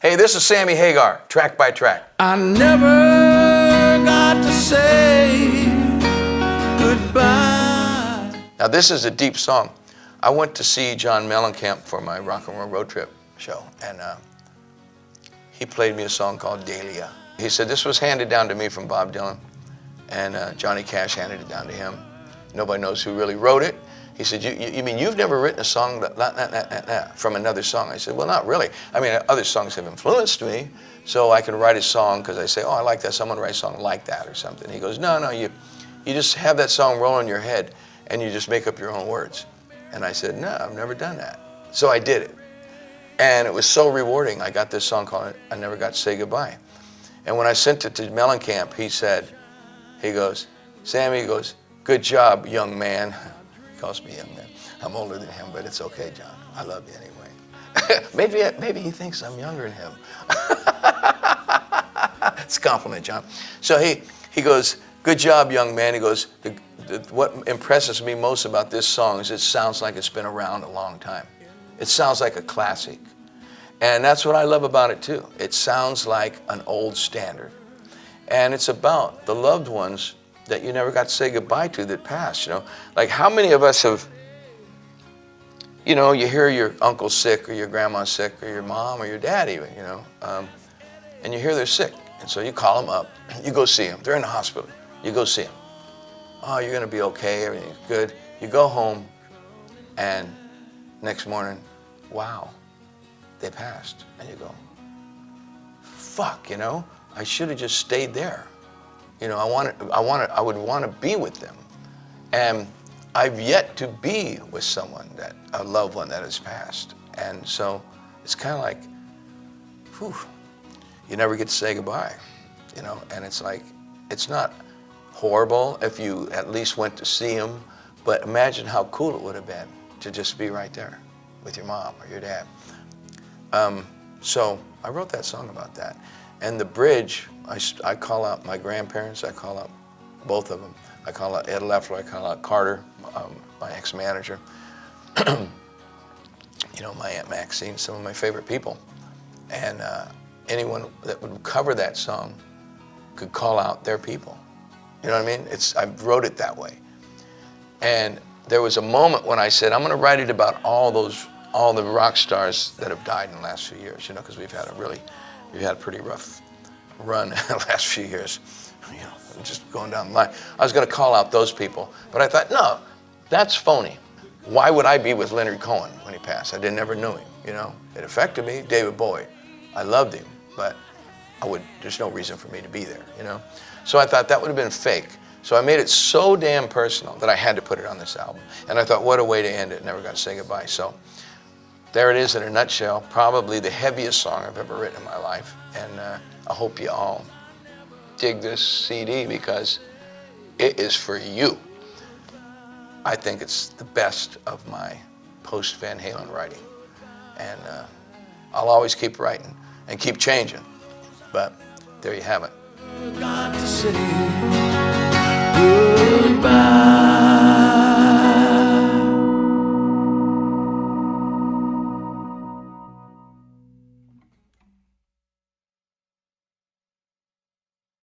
Hey, this is Sammy Hagar, track by track. I never got to say goodbye. Now this is a deep song. I went to see John Mellencamp for my rock and roll road trip show, and he played me a song called Dahlia. He said this was handed down to me from Bob Dylan, and Johnny Cash handed it down to him. Nobody knows who really wrote it. He said, you mean you've never written a song from another song? I said, well, not really. I mean, other songs have influenced me, so I can write a song because I say, oh, I like that, so I'm gonna write a song like that or something. He goes, no, you just have that song roll in your head and you just make up your own words. And I said, no, I've never done that. So I did it. And it was so rewarding. I got this song called I Never Got to Say Goodbye. And when I sent it to Mellencamp, he goes, Sammy, he goes, good job, young man. He calls me young man. I'm older than him, but it's okay, John. I love you anyway. maybe he thinks I'm younger than him. It's a compliment, John. So he goes, good job, young man. He goes, what impresses me most about this song is it sounds like it's been around a long time. It sounds like a classic. And that's what I love about it too. It sounds like an old standard. And it's about the loved ones that you never got to say goodbye to that passed, you know. Like how many of us have, you know, you hear your uncle sick or your grandma sick or your mom or your dad even, you know, and you hear they're sick. And so you call them up, you go see them. They're in the hospital. You go see them. Oh, you're gonna be okay, everything's good. You go home and next morning, wow, they passed. And you go, fuck, you know, I should have just stayed there. You know, I would want to be with them. And I've yet to be with someone, a loved one that has passed. And so it's kind of like, whew, you never get to say goodbye, you know? And it's like, it's not horrible if you at least went to see them, but imagine how cool it would have been to just be right there with your mom or your dad. So I wrote that song about that. And the bridge, I call out my grandparents, I call out both of them. I call out Ed Leffler, I call out Carter, my ex-manager. You know, my Aunt Maxine, some of my favorite people. And anyone that would cover that song could call out their people. You know what I mean? I wrote it that way. And there was a moment when I said, I'm gonna write it about all the rock stars that have died in the last few years, you know, because we've had a pretty rough run in the last few years, you know, just going down the line. I was going to call out those people, but I thought, no, that's phony. Why would I be with Leonard Cohen when he passed? I never knew him, you know. It affected me. David Bowie, I loved him, but there's no reason for me to be there, you know. So I thought that would have been fake. So I made it so damn personal that I had to put it on this album. And I thought, what a way to end it. Never Got to Say Goodbye. So there it is in a nutshell, probably the heaviest song I've ever written in my life. And I hope you all dig this CD because it is for you. I think it's the best of my post-Van Halen writing. And I'll always keep writing and keep changing. But there you have it. Got to say